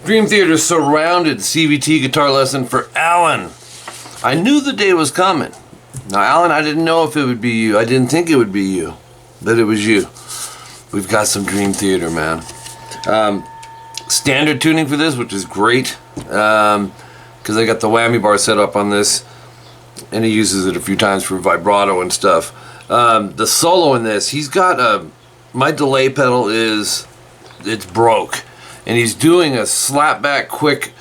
Dream Theater surrounded CVT guitar lesson for Alan. I knew the day was coming. Now, Alan, I didn't know if it would be you. I didn't think it would be you, but it was you. We've got some Dream Theater, man. Standard tuning for this, which is great, because I got the whammy bar set up on this, and he uses it a few times for vibrato and stuff. The solo in this, he's got my delay pedal it's broke. And he's doing a slapback quick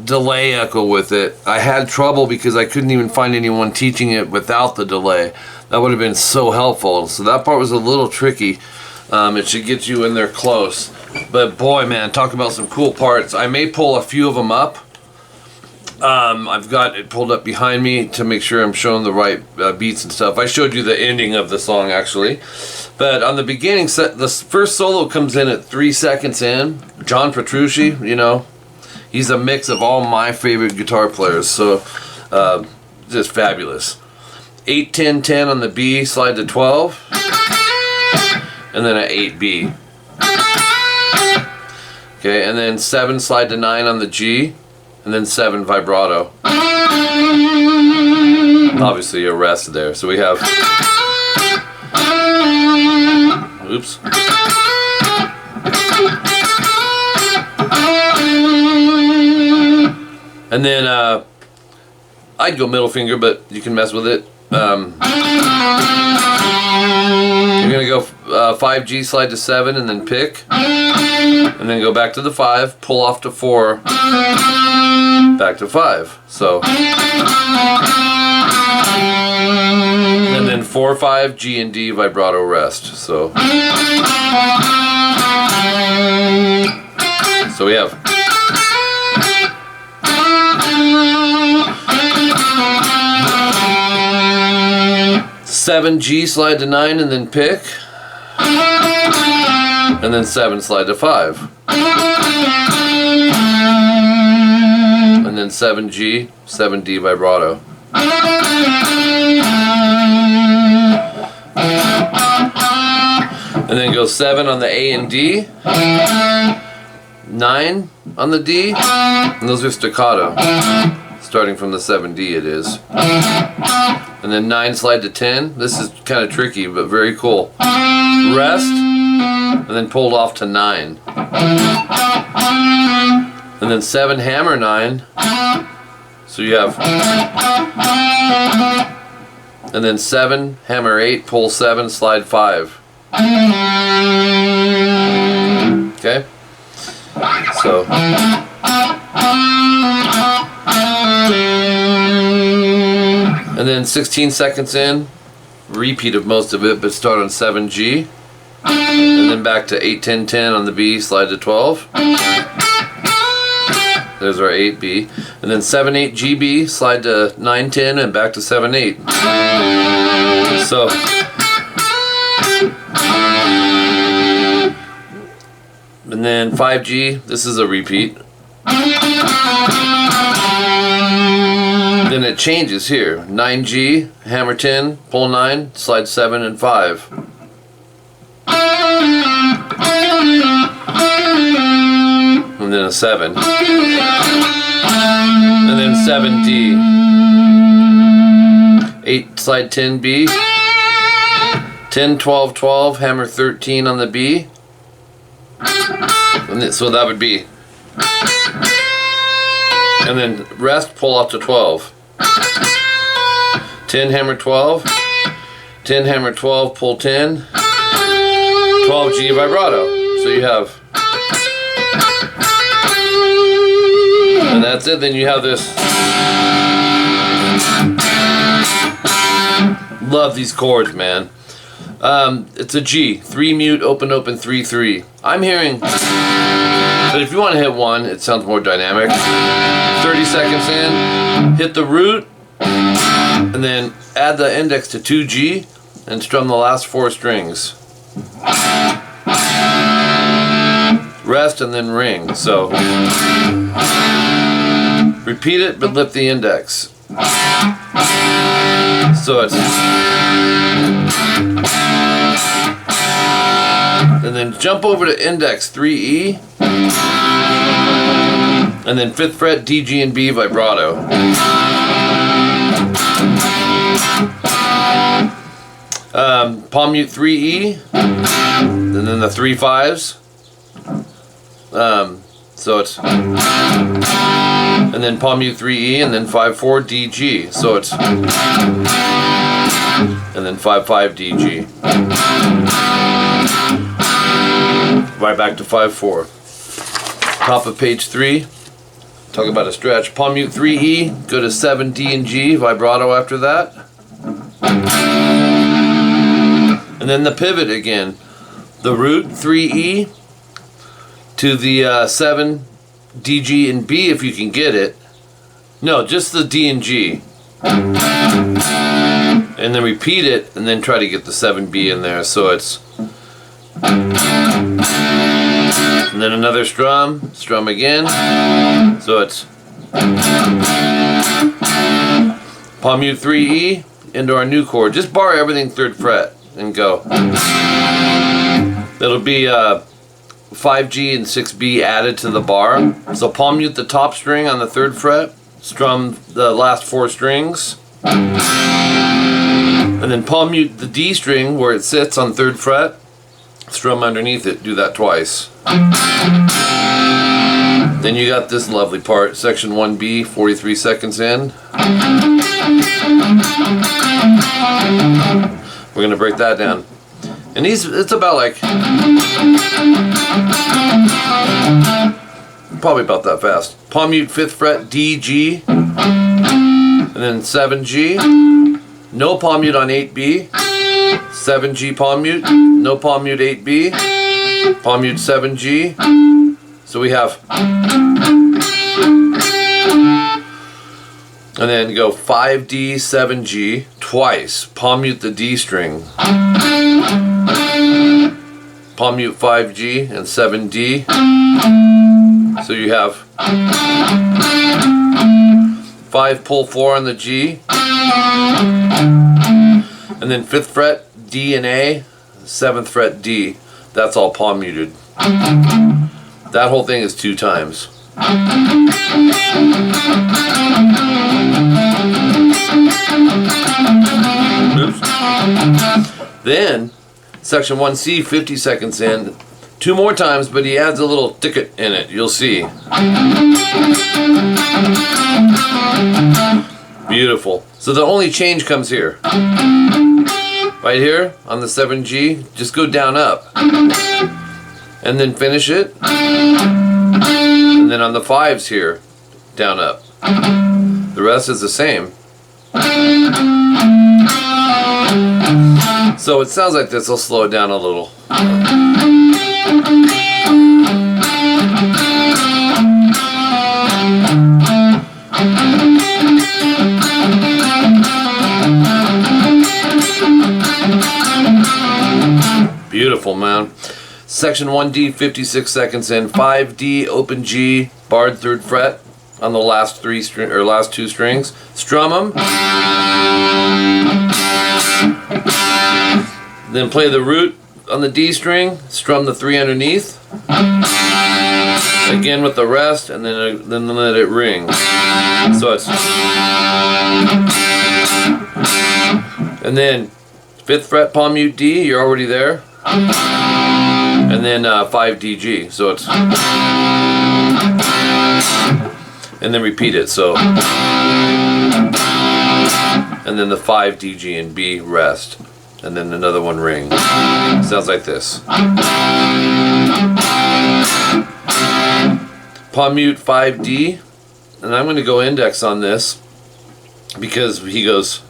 delay echo with it. I had trouble because I couldn't even find anyone teaching it without the delay. That would have been so helpful. So that part was a little tricky. It should get you in there close. But boy, man, talk about some cool parts. I may pull a few of them up. I've got it pulled up behind me to make sure I'm showing the right beats and stuff. I showed you the ending of the song, actually. But on the beginning, the first solo comes in at 3 seconds in. John Petrucci, you know, he's a mix of all my favorite guitar players. So, just fabulous. 8, 10, 10 on the B, slide to 12. And then an 8B. Okay, and then 7, slide to 9 on the G. And then 7 vibrato. Obviously a rest there. So we have, oops. And then I'd go middle finger, but you can mess with it. You're gonna go 5G, slide to 7, and then pick. And then go back to the 5, pull off to 4, back to 5. So, and then 4, 5, G and D, vibrato, rest. So we have. Seven G, slide to 9, and then pick. And then 7, slide to 5. And then 7G, 7D vibrato. And then go 7 on the A and D. 9 on the D. And those are staccato. Starting from the 7D it is. And then 9, slide to 10. This is kind of tricky, but very cool. Rest. And then pulled off to 9. And then 7, hammer 9. So you have. And then 7, hammer 8, pull 7, slide 5. Okay? So. And then 16 seconds in, repeat of most of it, but start on 7G. And then back to 8, 10, 10 on the B, slide to 12. There's our 8B. And then 7, 8 GB, slide to 9, 10, and back to 7, 8. So. And then 5G, this is a repeat. Then it changes here. 9G, hammer 10, pull 9, slide 7 and 5. And then a 7. And then 7D. 8, slide 10B. 10, 12, 12, hammer 13 on the B. And so that would be. And then rest, pull off to 12. 10, hammer 12. 10, hammer 12, pull 10. 12G vibrato. So you have. And that's it. Then you have this. Love these chords, man. It's a G, 3 mute, open, open, 3, 3. I'm hearing, but if you want to hit 1, it sounds more dynamic. 30 seconds in, hit the root, and then add the index to 2G, and strum the last 4 strings. Rest and then ring. So repeat it, but lift the index. So it's, and then jump over to index 3E, and then 5th fret D, G, and B vibrato. Palm mute 3E, and then the 3 5s. So it's, and then palm mute 3E, and then 5 4 D, G. So it's, and then 5 5 D, G. Right back to 5 4. Top of page 3. Talk about a stretch. Palm mute 3E, go to 7 D and G, vibrato after that. And then the pivot again. The root 3E to the 7 D, G, and B if you can get it. No, just the D and G. And then repeat it, and then try to get the 7B in there. So it's, and then another strum again. So it's palm mute 3E into our new chord. Just bar everything 3rd fret and go. It'll be 5G and 6B added to the bar. So palm mute the top string on the 3rd fret, strum the last 4 strings, and then palm mute the D string where it sits on 3rd fret, strum underneath it. Do that twice. Then you got this lovely part, section 1B, 43 seconds in. We're gonna break that down. And it's about like, probably about that fast. Palm mute 5th fret D, G, and then 7G. No palm mute on 8B. 7G palm mute. No palm mute 8B. Palm mute 7G. So we have, and then go 5D, 7G twice. Palm mute the D string. Palm mute 5G and 7D. So you have 5 pull 4 on the G, and then 5th fret D and A, 7th fret D. That's all palm muted. That whole thing is 2 times. Oops. Then section 1C, 50 seconds in, 2 more times, but he adds a little ticket in it. You'll see. Beautiful. So the only change comes here. Right here on the 7G, just go down up. And then finish it. And then on the 5s here, down up. The rest is the same. So it sounds like this. I'll slow it down a little. Beautiful, man. Section 1D, 56 seconds in. 5D, open G, barred 3rd fret on the last 2 strings. Strum them. Then play the root on the D string. Strum the 3 underneath. Again with the rest, and then let it ring. So it's, and then 5th fret palm mute D. You're already there. And then 5 DG, so it's, and then repeat it, so, and then the 5 DG and B rest, and then another one ring. Sounds like this. Palm mute 5D, and I'm going to go index on this because he goes.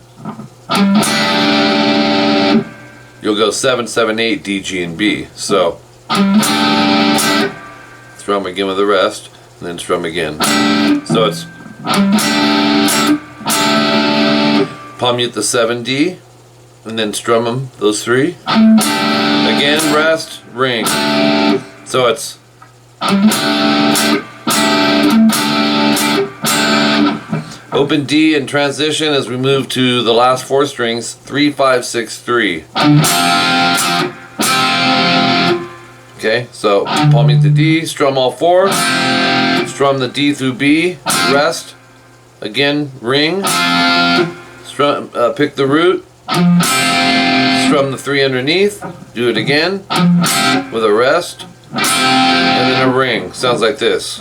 you'll go 7, 7, 8, D, G, and B. So strum again with the rest, and then strum again. So it's palm mute the 7 D, and then strum them, those 3. Again, rest, ring. So it's open D and transition as we move to the last 4 strings, 3, 5, 6, 3. Okay, so palm mute the D, strum all 4, strum the D through B, rest, again, ring, strum, pick the root, strum the 3 underneath, do it again with a rest, and then a ring. Sounds like this.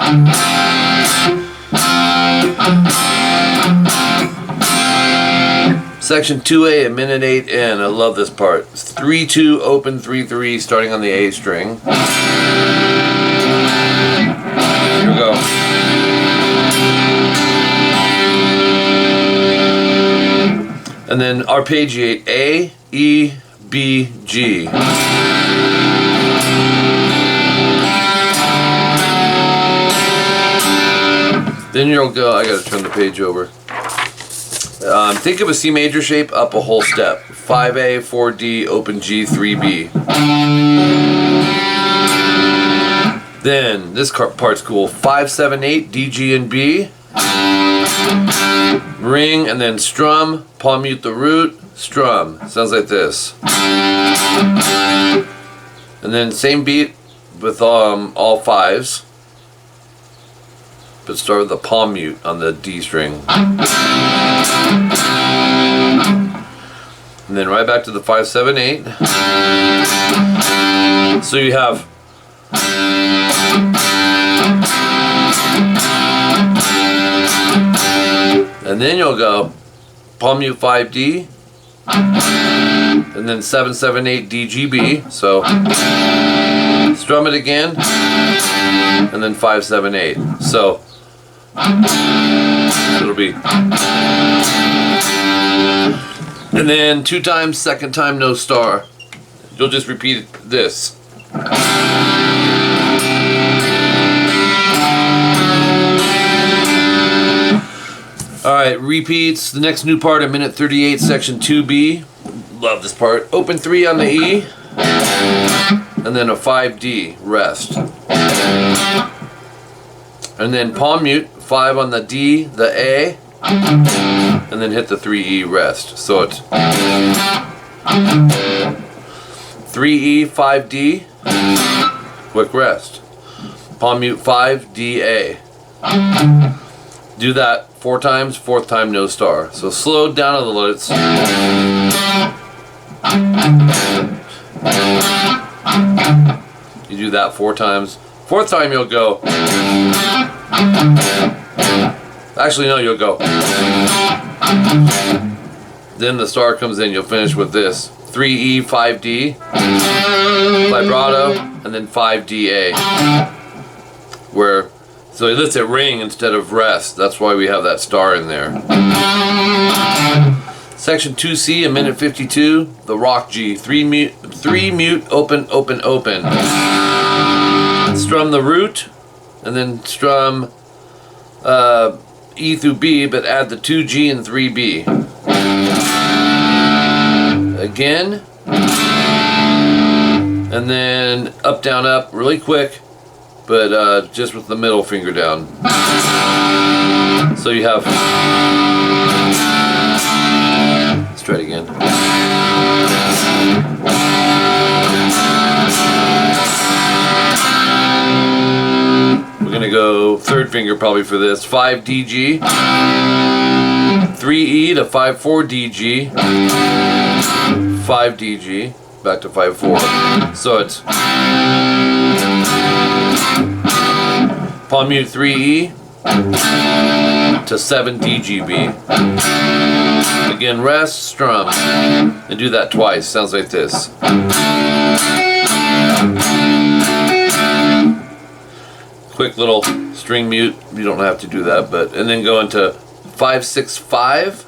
Section 2A, 1:08 in. I love this part. 3-2 open 3-3 starting on the A string. Here we go. And then arpeggiate A, E, B, G. Then you'll go, I gotta turn the page over. Think of a C major shape up a whole step. 5A, 4D, open G, 3B. Then, this part's cool. 5, 7, 8, D, G, and B. Ring, and then strum, palm mute the root, strum. Sounds like this. And then same beat with all 5s. But start with the palm mute on the D string. And then right back to the 5, 7, 8. So you have and then you'll go palm mute 5D and then 7, 7, 8 D, G, B. So strum it again and then 5, 7, 8. So it'll be, and then 2 times, second time no star. You'll just repeat this. Alright, repeats. The next new part, 1:38, section 2B. Love this part. Open 3 on the E, and then a 5D, rest. And then palm mute 5 on the D, the A, and then hit the 3E, rest. So it's 3E, 5D, quick rest. Palm mute 5, D, A. Do that 4 times, 4th time no star. So slow down a little. It's you do that 4 times. 4th time you'll go. Actually no, you'll go. Then the star comes in. You'll finish with this 3E, 5D, vibrato, and then 5DA. Where so he lets it ring instead of rest. That's why we have that star in there. Section 2C, 1:52, the rock G. 3 mute, open, open, open. Strum the root, and then strum E through B, but add the 2 G and 3 B. Again. And then up, down, up, really quick. But just with the middle finger down. So you have, let's try it again. We're gonna go 3rd finger probably for this. 5 DG, 3E to 5 4 DG, 5 DG, back to 5 4. So it's palm mute 3E to 7 DGB. Again, rest, strum, and do that twice. Sounds like this. Quick little string mute. You don't have to do that, but and then go into 5 6 5.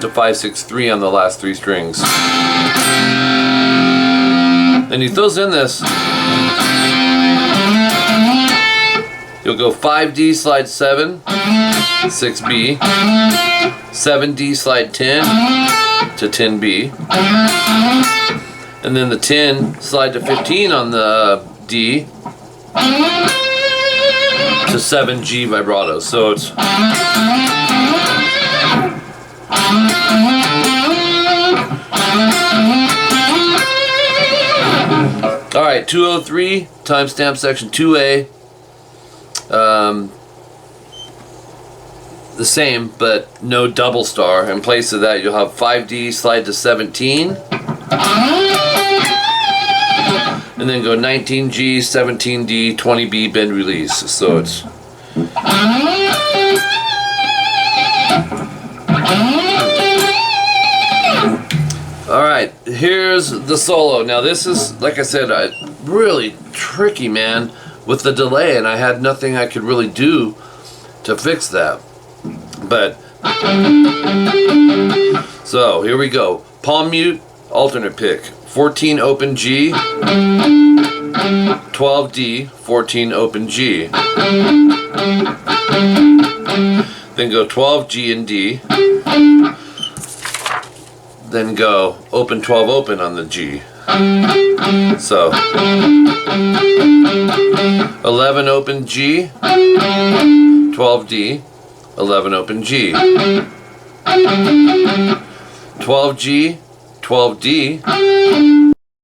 to 5, 6, 3 on the last 3 strings. Then he throws in this. You'll go 5D slide 7, 6B, 7D slide 10 to 10B, and then the 10 slide to 15 on the D to 7G vibrato. So it's alright, 203, timestamp section 2A. The same, but no double star. In place of that, you'll have 5D slide to 17, and then go 19G, 17D, 20B bend release. So it's alright, here's the solo. Now this is, like I said, really tricky, man, with the delay, and I had nothing I could really do to fix that. But so here we go. Palm mute, alternate pick. 14 open G, 12D, 14 open G. Then go 12 G and D. Then go open 12 open on the G. So 11 open G, 12D, 11 open G, 12G, 12D,